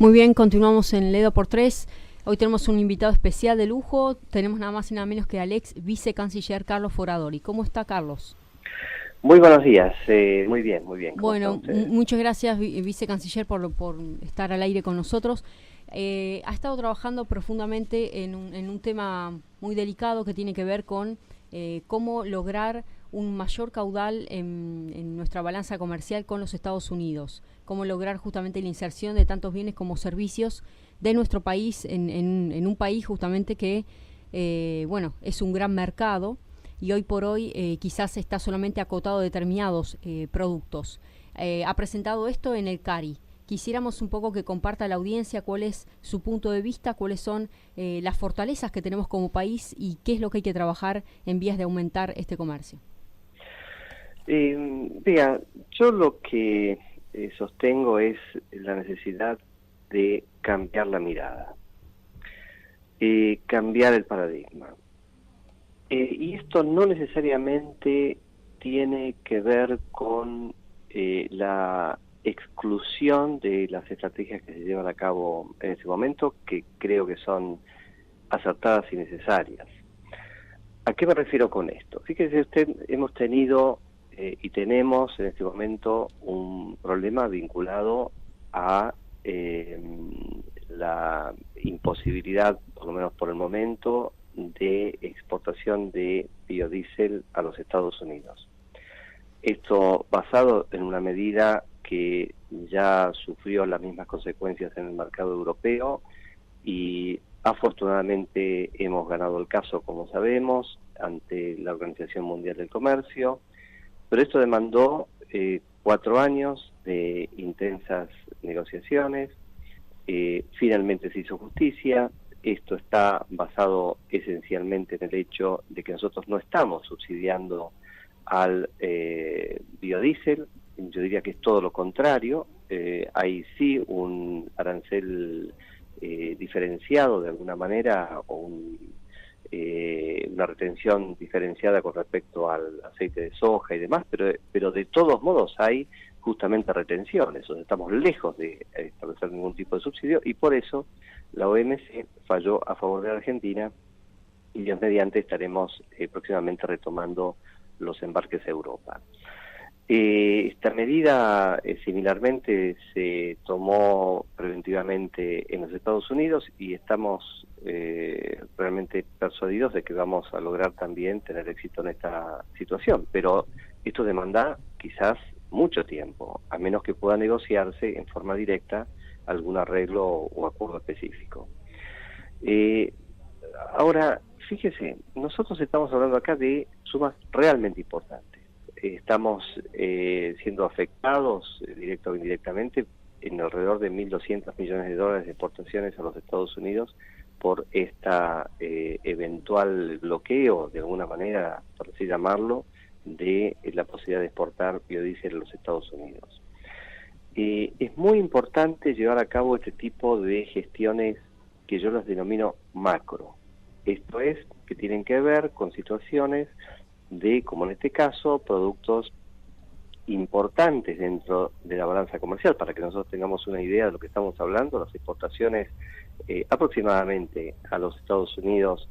Muy bien, continuamos en Ledo por 3. Hoy tenemos un invitado especial de lujo. Tenemos nada más y nada menos que al ex vicecanciller Carlos Foradori. ¿Cómo está, Carlos? Muy buenos días, muy bien, muy bien. ¿Cómo están Bueno, ustedes? muchas gracias, vicecanciller, por estar al aire con nosotros. Ha estado trabajando profundamente en un tema muy delicado que tiene que ver con cómo lograr un mayor caudal en nuestra balanza comercial con los Estados Unidos, cómo lograr justamente la inserción de tantos bienes como servicios de nuestro país en un país justamente que, bueno, es un gran mercado y hoy por hoy quizás está solamente acotado a determinados productos. Ha presentado esto en el CARI. Quisiéramos un poco que comparta a la audiencia cuál es su punto de vista, cuáles son las fortalezas que tenemos como país y qué es lo que hay que trabajar en vías de aumentar este comercio. Vea, yo lo que sostengo es la necesidad de cambiar la mirada, cambiar el paradigma. Y esto no necesariamente tiene que ver con la exclusión de las estrategias que se llevan a cabo en este momento, que creo que son acertadas y necesarias. ¿A qué me refiero con esto? Fíjese usted, hemos tenido y tenemos en este momento un problema vinculado a la imposibilidad, por lo menos por el momento, de exportación de biodiesel a los Estados Unidos. Esto basado en una medida que ya sufrió las mismas consecuencias en el mercado europeo y afortunadamente hemos ganado el caso, como sabemos, ante la Organización Mundial del Comercio, pero esto demandó 4 años de intensas negociaciones. Finalmente se hizo justicia. Esto está basado esencialmente en el hecho de que nosotros no estamos subsidiando al biodiesel. Yo diría que es todo lo contrario. Hay sí un arancel diferenciado de alguna manera o una retención diferenciada con respecto al aceite de soja y demás, pero de todos modos hay justamente retenciones, o sea, estamos lejos de establecer ningún tipo de subsidio y por eso la OMC falló a favor de Argentina y Dios mediante estaremos próximamente retomando los embarques a Europa. Esta medida similarmente se tomó preventivamente en los Estados Unidos y estamos realmente persuadidos de que vamos a lograr también tener éxito en esta situación, pero esto demanda quizás mucho tiempo, a menos que pueda negociarse en forma directa algún arreglo o acuerdo específico. Ahora, fíjese, nosotros estamos hablando acá de sumas realmente importantes. Estamos siendo afectados directa o indirectamente en alrededor de 1.200 millones de dólares de exportaciones a los Estados Unidos por esta eventual bloqueo, de alguna manera, por así llamarlo, de la posibilidad de exportar biodiesel a los Estados Unidos. Es muy importante llevar a cabo este tipo de gestiones que yo las denomino macro. Esto es, que tienen que ver con situaciones de, como en este caso, productos importantes dentro de la balanza comercial. Para que nosotros tengamos una idea de lo que estamos hablando, las exportaciones aproximadamente a los Estados Unidos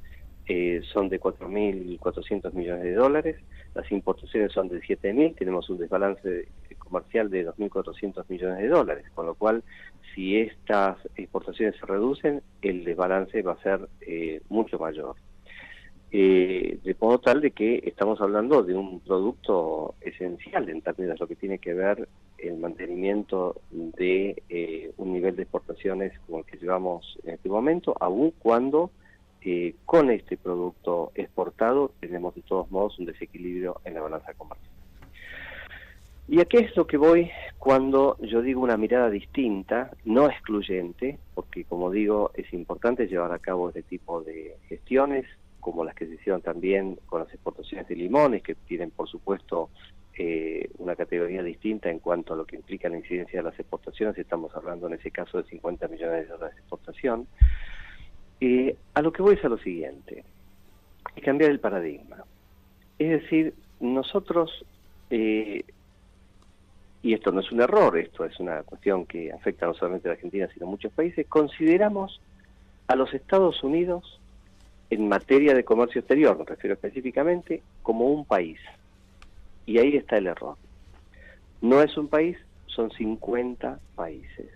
son de 4.400 millones de dólares, las importaciones son de 7.000, tenemos un desbalance comercial de 2.400 millones de dólares, con lo cual si estas exportaciones se reducen, el desbalance va a ser mucho mayor. De modo tal de que estamos hablando de un producto esencial en términos de lo que tiene que ver el mantenimiento de un nivel de exportaciones como el que llevamos en este momento, aun cuando con este producto exportado tenemos de todos modos un desequilibrio en la balanza comercial. ¿Y a qué es lo que voy cuando yo digo una mirada distinta, no excluyente? Porque, como digo, es importante llevar a cabo este tipo de gestiones, como las que se hicieron también con las exportaciones de limones, que tienen, por supuesto, una categoría distinta en cuanto a lo que implica la incidencia de las exportaciones. Estamos hablando en ese caso de 50 millones de dólares de exportación. A lo que voy es a lo siguiente, es cambiar el paradigma. Es decir, nosotros y esto no es un error, esto es una cuestión que afecta no solamente a la Argentina, sino a muchos países, consideramos a los Estados Unidos, en materia de comercio exterior, me refiero específicamente, como un país. Y ahí está el error. No es un país, son 50 países.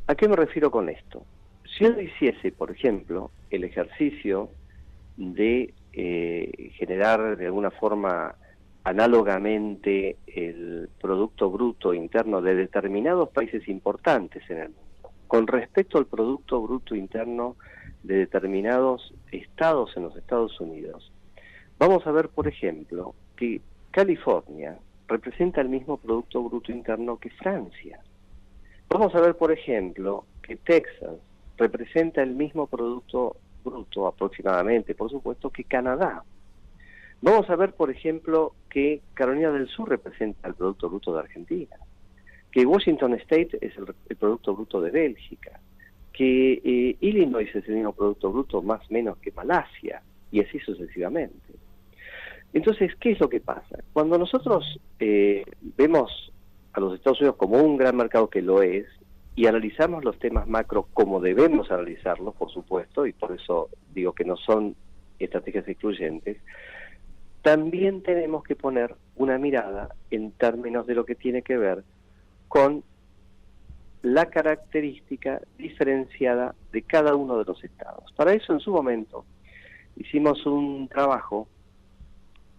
¿A qué me refiero con esto? Si yo hiciese, por ejemplo, el ejercicio de generar de alguna forma análogamente el Producto Bruto Interno de determinados países importantes en el mundo, con respecto al Producto Bruto Interno de determinados estados en los Estados Unidos, vamos a ver, por ejemplo, que California representa el mismo Producto Bruto Interno que Francia. Vamos a ver, por ejemplo, que Texas representa el mismo Producto Bruto aproximadamente, por supuesto, que Canadá. Vamos a ver, por ejemplo, que Carolina del Sur representa el Producto Bruto de Argentina, que Washington State es el Producto Bruto de Bélgica, que Illinois es el mismo Producto Bruto más o menos que Malasia, y así sucesivamente. Entonces, ¿qué es lo que pasa? Cuando nosotros vemos a los Estados Unidos como un gran mercado, que lo es, y analizamos los temas macro como debemos analizarlos, por supuesto, y por eso digo que no son estrategias excluyentes, también tenemos que poner una mirada en términos de lo que tiene que ver con la característica diferenciada de cada uno de los estados. Para eso, en su momento, hicimos un trabajo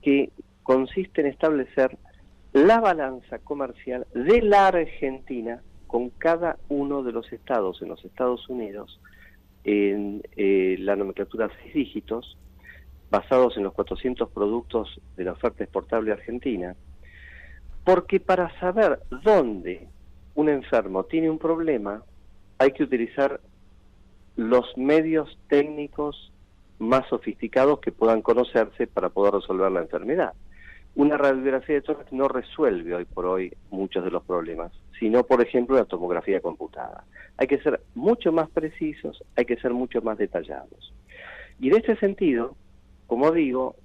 que consiste en establecer la balanza comercial de la Argentina con cada uno de los estados en los Estados Unidos en la nomenclatura 6 dígitos, basados en los 400 productos de la oferta exportable argentina, porque para saber dónde un enfermo tiene un problema, hay que utilizar los medios técnicos más sofisticados que puedan conocerse para poder resolver la enfermedad. Una radiografía de tórax no resuelve hoy por hoy muchos de los problemas, sino, por ejemplo, la tomografía computada. Hay que ser mucho más precisos, hay que ser mucho más detallados. Y en este sentido, como digo,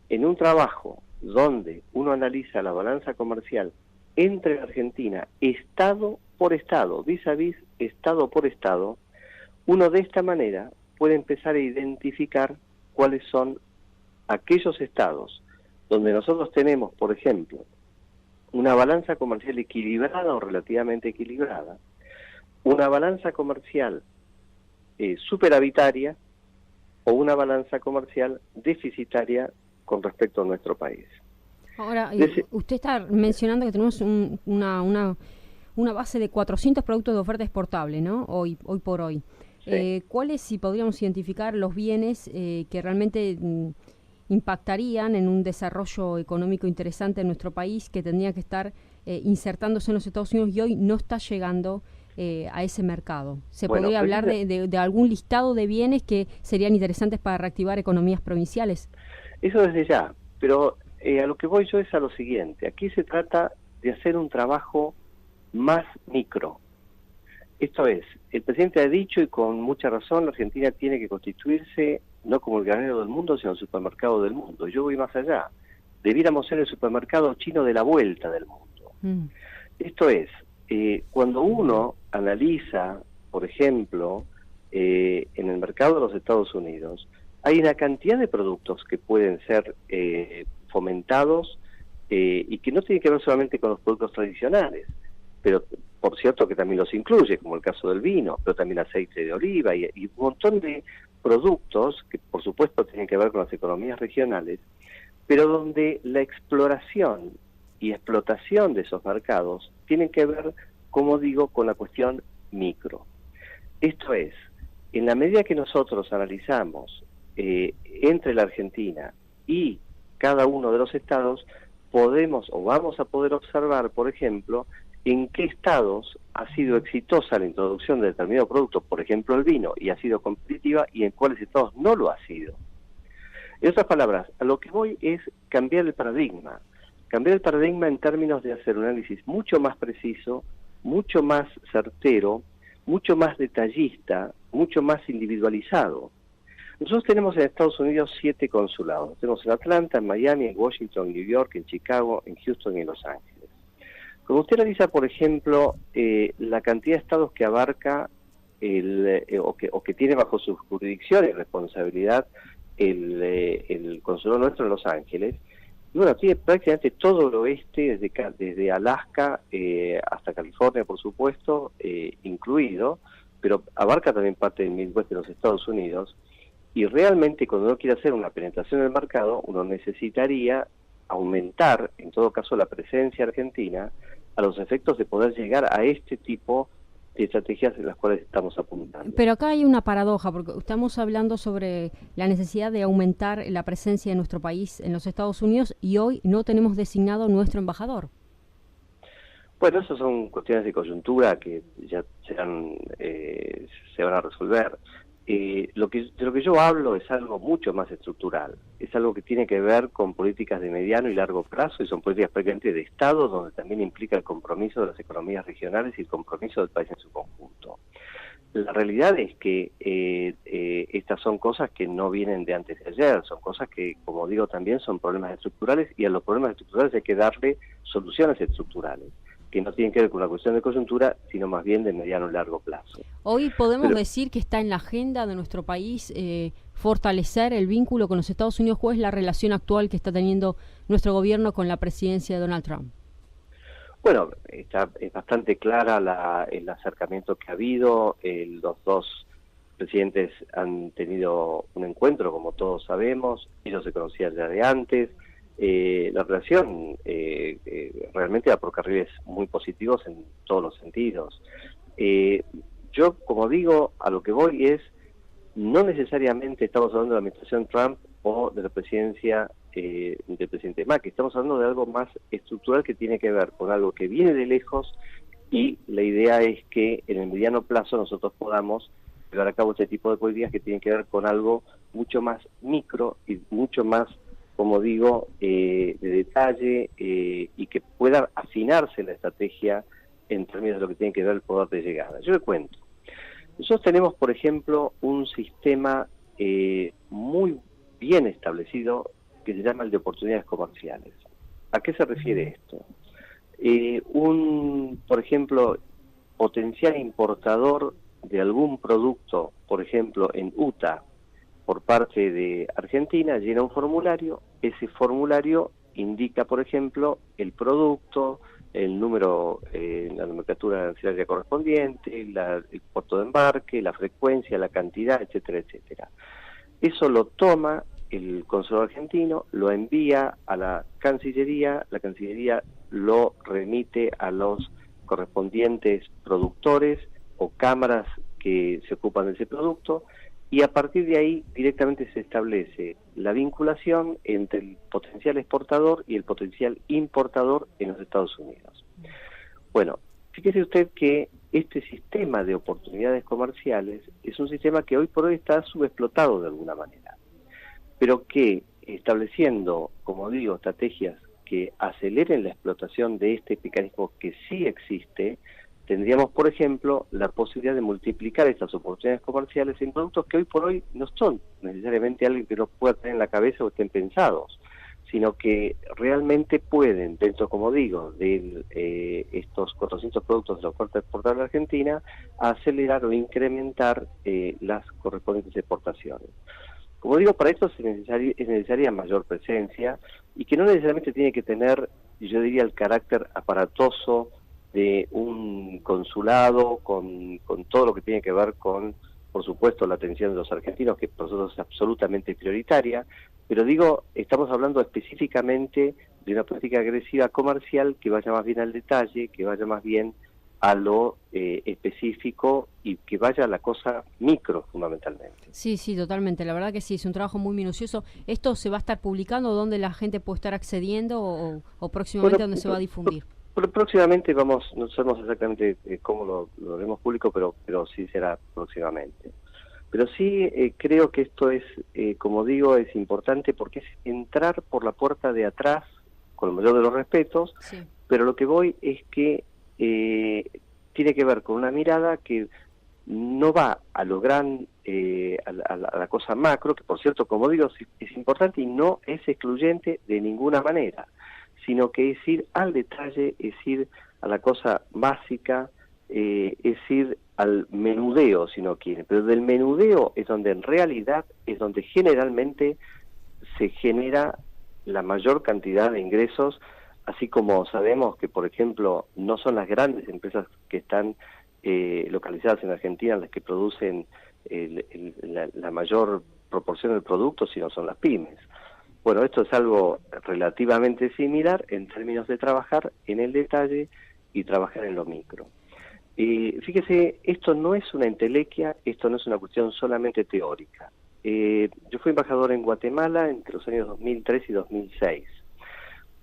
en un trabajo donde uno analiza la balanza comercial entre la Argentina, estado por estado, vis a vis, estado por estado, uno de esta manera puede empezar a identificar cuáles son aquellos estados donde nosotros tenemos, por ejemplo, una balanza comercial equilibrada o relativamente equilibrada, una balanza comercial superavitaria o una balanza comercial deficitaria con respecto a nuestro país. Ahora, usted está mencionando que tenemos una base de 400 productos de oferta exportable, ¿no? Hoy por hoy. Sí. ¿Cuáles, si podríamos identificar, los bienes que realmente impactarían en un desarrollo económico interesante en nuestro país, que tendría que estar insertándose en los Estados Unidos y hoy no está llegando a ese mercado? ¿Se podría hablar de algún listado de bienes que serían interesantes para reactivar economías provinciales? Eso desde ya, pero a lo que voy yo es a lo siguiente. Aquí se trata de hacer un trabajo más micro. Esto es, el presidente ha dicho, y con mucha razón, la Argentina tiene que constituirse no como el granero del mundo, sino el supermercado del mundo. Yo voy más allá. Debiéramos ser el supermercado chino de la vuelta del mundo. Esto es, cuando uno analiza, por ejemplo, en el mercado de los Estados Unidos, hay una cantidad de productos que pueden ser fomentados y que no tienen que ver solamente con los productos tradicionales, pero por cierto que también los incluye, como el caso del vino, pero también aceite de oliva y un montón de productos que por supuesto tienen que ver con las economías regionales, pero donde la exploración y explotación de esos mercados tienen que ver, como digo, con la cuestión micro. Esto es, en la medida que nosotros analizamos entre la Argentina y cada uno de los estados, podemos o vamos a poder observar, por ejemplo, en qué estados ha sido exitosa la introducción de determinado producto, por ejemplo el vino, y ha sido competitiva, y en cuáles estados no lo ha sido. En otras palabras, a lo que voy es cambiar el paradigma en términos de hacer un análisis mucho más preciso, mucho más certero, mucho más detallista, mucho más individualizado. Nosotros tenemos en Estados Unidos 7 consulados. Tenemos en Atlanta, en Miami, en Washington, en New York, en Chicago, en Houston y en Los Ángeles. Como usted analiza, por ejemplo, la cantidad de estados que abarca o que tiene bajo su jurisdicción y responsabilidad el consulado nuestro en Los Ángeles, y bueno, tiene prácticamente todo el oeste, desde Alaska hasta California, por supuesto, incluido, pero abarca también parte del Midwest de los Estados Unidos, y realmente cuando uno quiere hacer una penetración del mercado, uno necesitaría aumentar, en todo caso, la presencia argentina a los efectos de poder llegar a este tipo de estrategias en las cuales estamos apuntando. Pero acá hay una paradoja, porque estamos hablando sobre la necesidad de aumentar la presencia de nuestro país en los Estados Unidos y hoy no tenemos designado nuestro embajador. Bueno, esas son cuestiones de coyuntura que ya se van a resolver. De lo que yo hablo es algo mucho más estructural, es algo que tiene que ver con políticas de mediano y largo plazo, y son políticas prácticamente de Estado, donde también implica el compromiso de las economías regionales y el compromiso del país en su conjunto. La realidad es que estas son cosas que no vienen de antes de ayer, son cosas que, como digo, también son problemas estructurales, y a los problemas estructurales hay que darle soluciones estructurales, que no tienen que ver con una cuestión de coyuntura, sino más bien de mediano y largo plazo. Hoy podemos decir que está en la agenda de nuestro país fortalecer el vínculo con los Estados Unidos. ¿Cuál es la relación actual que está teniendo nuestro gobierno con la presidencia de Donald Trump? Bueno, es bastante clara el acercamiento que ha habido. Los dos presidentes han tenido un encuentro, como todos sabemos, ellos se conocían ya de antes. La relación realmente va por carriles muy positivos en todos los sentidos. Yo, como digo, a lo que voy es, no necesariamente estamos hablando de la administración Trump o de la presidencia del presidente Macri, estamos hablando de algo más estructural que tiene que ver con algo que viene de lejos, y la idea es que en el mediano plazo nosotros podamos llevar a cabo este tipo de políticas que tienen que ver con algo mucho más micro y mucho más, como digo, de detalle, y que pueda afinarse la estrategia en términos de lo que tiene que ver el poder de llegada. Yo le cuento. Nosotros tenemos, por ejemplo, un sistema muy bien establecido que se llama el de oportunidades comerciales. ¿A qué se refiere esto? Por ejemplo, potencial importador de algún producto, por ejemplo, en Utah, por parte de Argentina, llena un formulario. Ese formulario indica, por ejemplo, el producto, el número, la nomenclatura arancelaria correspondiente, el puerto de embarque, la frecuencia, la cantidad, etcétera, etcétera. Eso lo toma el consulado argentino, lo envía a la Cancillería lo remite a los correspondientes productores o cámaras que se ocupan de ese producto, y a partir de ahí directamente se establece la vinculación entre el potencial exportador y el potencial importador en los Estados Unidos. Bueno, fíjese usted que este sistema de oportunidades comerciales es un sistema que hoy por hoy está subexplotado de alguna manera, pero que estableciendo, como digo, estrategias que aceleren la explotación de este mecanismo que sí existe, tendríamos, por ejemplo, la posibilidad de multiplicar estas oportunidades comerciales en productos que hoy por hoy no son necesariamente algo que nos pueda tener en la cabeza o estén pensados, sino que realmente pueden, dentro, como digo, de estos 400 productos de la oferta exportada a la Argentina, acelerar o incrementar las correspondientes exportaciones. Como digo, para esto es necesaria mayor presencia, y que no necesariamente tiene que tener, yo diría, el carácter aparatoso de un consulado con todo lo que tiene que ver con, por supuesto, la atención de los argentinos, que para nosotros es absolutamente prioritaria, pero digo, estamos hablando específicamente de una política agresiva comercial que vaya más bien al detalle, que vaya más bien a lo específico, y que vaya a la cosa micro fundamentalmente. Sí, totalmente, la verdad que sí, es un trabajo muy minucioso. ¿Esto se va a estar publicando? ¿Dónde la gente puede estar accediendo o próximamente dónde se va a difundir? Próximamente no sabemos exactamente cómo lo haremos público, pero sí será próximamente. Pero sí creo que esto es, como digo, es importante porque es entrar por la puerta de atrás, con el mayor de los respetos, sí. Pero lo que voy es que tiene que ver con una mirada que no va a lo gran, a la cosa macro, que por cierto, como digo, es importante y no es excluyente de ninguna manera, sino que es ir al detalle, es ir a la cosa básica, es ir al menudeo, si no quieren. Pero del menudeo es donde en realidad, es donde generalmente se genera la mayor cantidad de ingresos, así como sabemos que, por ejemplo, no son las grandes empresas que están localizadas en Argentina las que producen la mayor proporción del producto, sino son las pymes. Bueno, esto es algo relativamente similar en términos de trabajar en el detalle y trabajar en lo micro. Fíjese, esto no es una entelequia, esto no es una cuestión solamente teórica. Yo fui embajador en Guatemala entre los años 2003 y 2006.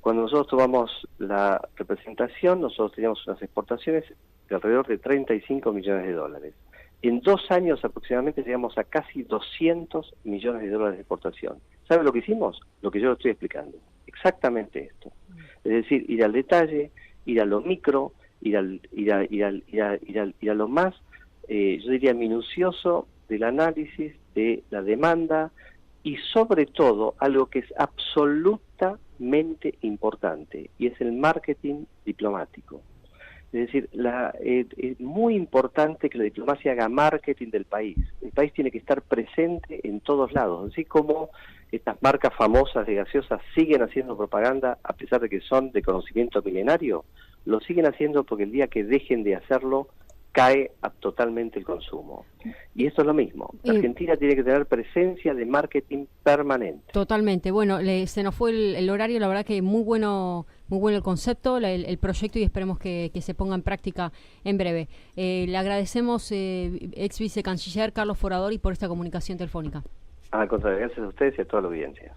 Cuando nosotros tomamos la representación, nosotros teníamos unas exportaciones de alrededor de 35 millones de dólares. En 2 años aproximadamente llegamos a casi 200 millones de dólares de exportación. ¿Sabe lo que hicimos? Lo que yo lo estoy explicando. Exactamente esto. Es decir, ir al detalle, ir a lo micro, ir a lo más, yo diría, minucioso del análisis de la demanda y sobre todo algo que es absolutamente importante y es el marketing diplomático. Es decir, es muy importante que la diplomacia haga marketing del país. El país tiene que estar presente en todos lados, así como estas marcas famosas de gaseosas siguen haciendo propaganda a pesar de que son de conocimiento milenario, lo siguen haciendo porque el día que dejen de hacerlo cae totalmente el consumo. Y esto es lo mismo. La Argentina tiene que tener presencia de marketing permanente. Totalmente. Bueno, se nos fue el horario, la verdad que muy bueno el concepto, el proyecto, y esperemos que se ponga en práctica en breve. Le agradecemos, ex vicecanciller Carlos Foradori, por esta comunicación telefónica. Al contrario, gracias a ustedes y a toda la audiencia.